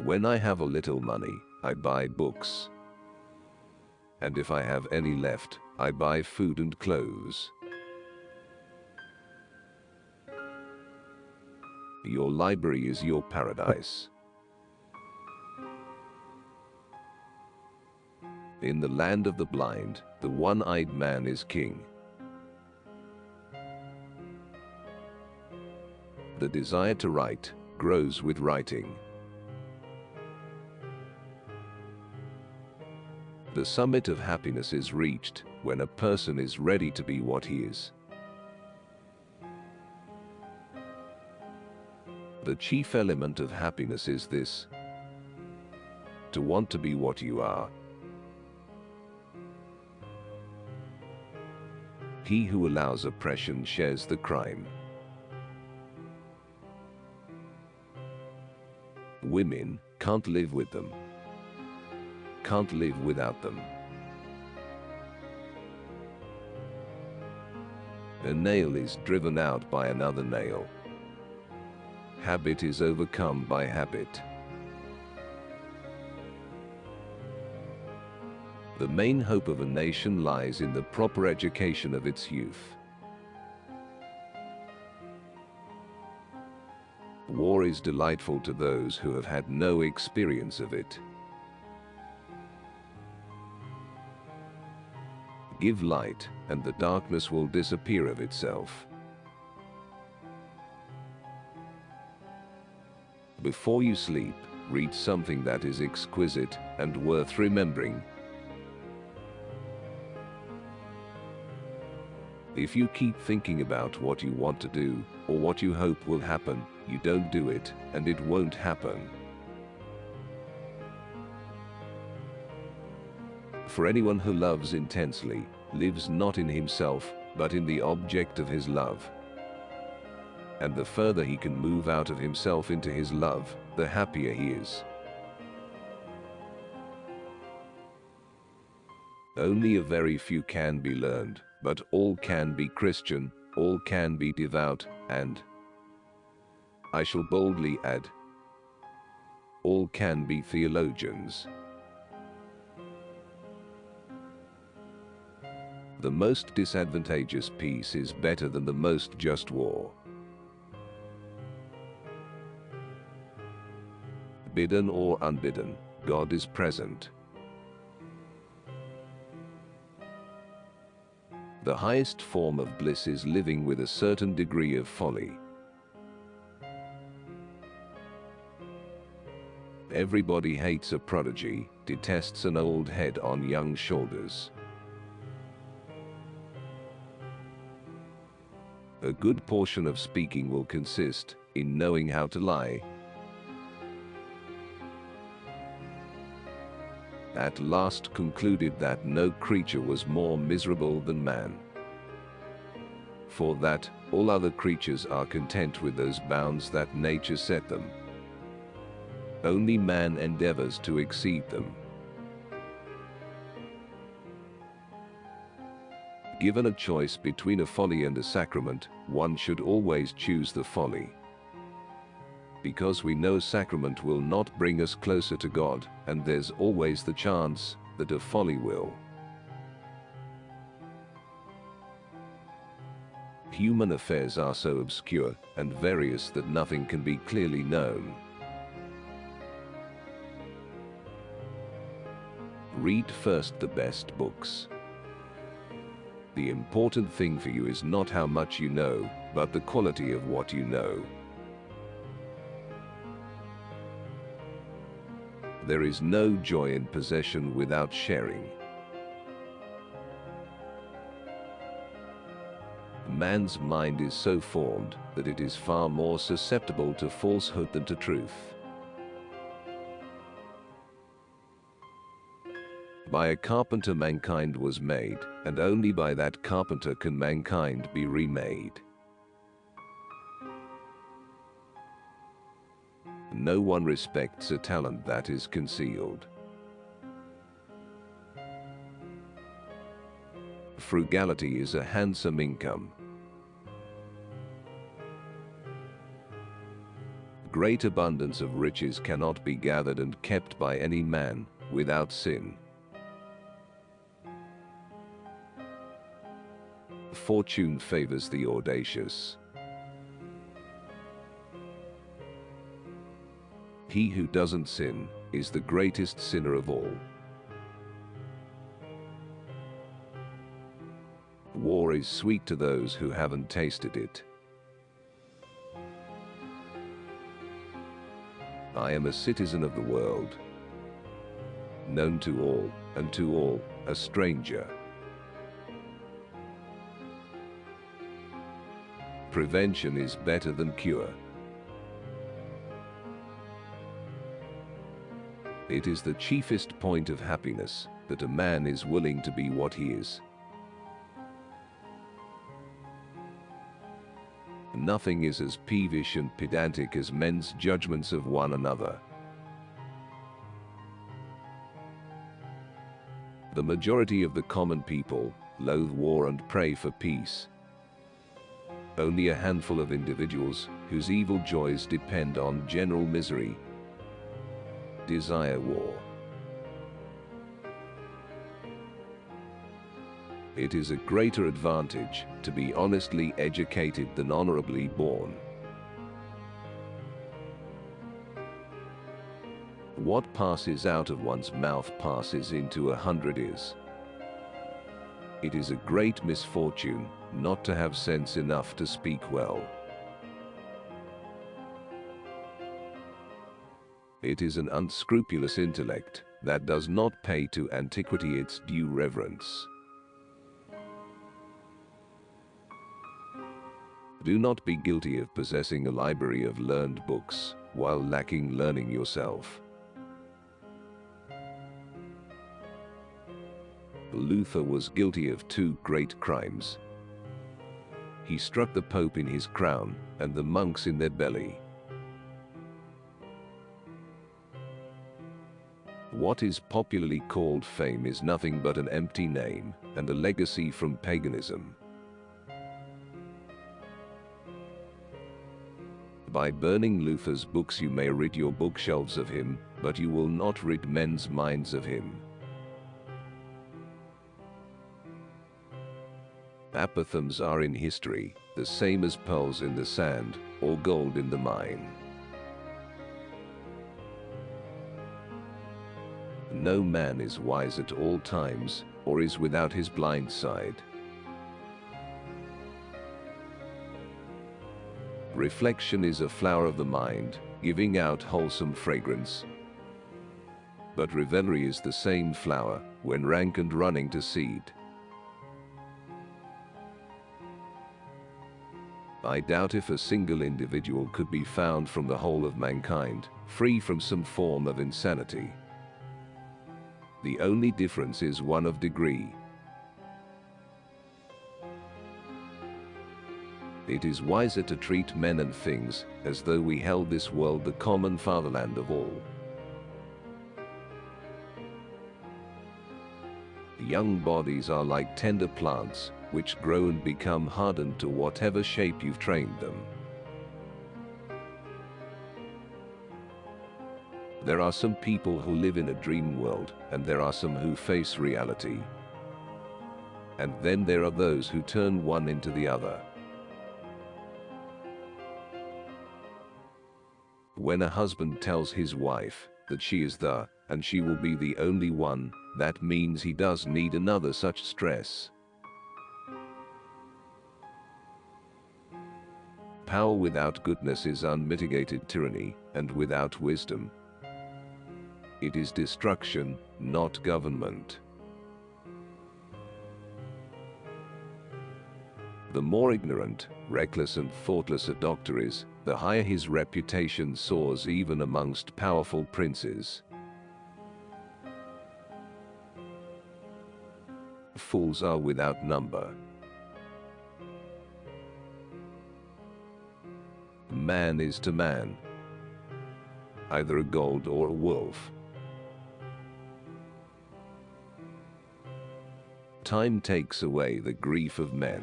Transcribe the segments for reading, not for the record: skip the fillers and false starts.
When I have a little money, I buy books. And if I have any left, I buy food and clothes. Your library is your paradise. In the land of the blind, the one-eyed man is king. The desire to write grows with writing. The summit of happiness is reached when a person is ready to be what he is. The chief element of happiness is this: to want to be what you are. He who allows oppression shares the crime. Women can't live with them, can't live without them. A nail is driven out by another nail. Habit is overcome by habit. The main hope of a nation lies in the proper education of its youth. War is delightful to those who have had no experience of it. Give light, and the darkness will disappear of itself. Before you sleep, read something that is exquisite and worth remembering. If you keep thinking about what you want to do, or what you hope will happen, you don't do it, and it won't happen. For anyone who loves intensely, lives not in himself, but in the object of his love. And the further he can move out of himself into his love, the happier he is. Only a very few can be learned, but all can be Christian, all can be devout, and, I shall boldly add, all can be theologians. The most disadvantageous peace is better than the most just war. Bidden or unbidden, God is present. The highest form of bliss is living with a certain degree of folly. Everybody hates a prodigy, detests an old head on young shoulders. A good portion of speaking will consist in knowing how to lie. At last concluded that no creature was more miserable than man. For that, all other creatures are content with those bounds that nature set them. Only man endeavors to exceed them. Given a choice between a folly and a sacrament, one should always choose the folly. Because we know sacrament will not bring us closer to God, and there's always the chance that a folly will. Human affairs are so obscure and various that nothing can be clearly known. Read first the best books. The important thing for you is not how much you know, but the quality of what you know. There is no joy in possession without sharing. Man's mind is so formed that it is far more susceptible to falsehood than to truth. By a carpenter mankind was made, and only by that carpenter can mankind be remade. No one respects a talent that is concealed. Frugality is a handsome income. Great abundance of riches cannot be gathered and kept by any man without sin. Fortune favors the audacious. He who doesn't sin is the greatest sinner of all. War is sweet to those who haven't tasted it. I am a citizen of the world, known to all, and to all a stranger. Prevention is better than cure. It is the chiefest point of happiness that a man is willing to be what he is. Nothing is as peevish and pedantic as men's judgments of one another. The majority of the common people loathe war and pray for peace. Only a handful of individuals whose evil joys depend on general misery desire war. It is a greater advantage to be honestly educated than honorably born. What passes out of one's mouth passes into 100 ears. It is a great misfortune not to have sense enough to speak well. It is an unscrupulous intellect that does not pay to antiquity its due reverence. Do not be guilty of possessing a library of learned books while lacking learning yourself. Luther was guilty of two great crimes. He struck the Pope in his crown and the monks in their belly. What is popularly called fame is nothing but an empty name and a legacy from paganism. By burning Luther's books you may rid your bookshelves of him, but you will not rid men's minds of him. Aphorisms are in history the same as pearls in the sand or gold in the mine. No man is wise at all times, or is without his blind side. Reflection is a flower of the mind, giving out wholesome fragrance. But revelry is the same flower, when rank and running to seed. I doubt if a single individual could be found from the whole of mankind, free from some form of insanity. The only difference is one of degree. It is wiser to treat men and things as though we held this world the common fatherland of all. Young bodies are like tender plants, which grow and become hardened to whatever shape you've trained them. There are some people who live in a dream world, and there are some who face reality. And then there are those who turn one into the other. When a husband tells his wife that she is the, and she will be the only one, that means he does need another such stress. Power without goodness is unmitigated tyranny, and without wisdom it is destruction, not government. The more ignorant, reckless and thoughtless a doctor is, the higher his reputation soars even amongst powerful princes. Fools are without number. Man is to man either a gold or a wolf. Time takes away the grief of men.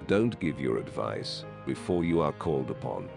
Don't give your advice before you are called upon.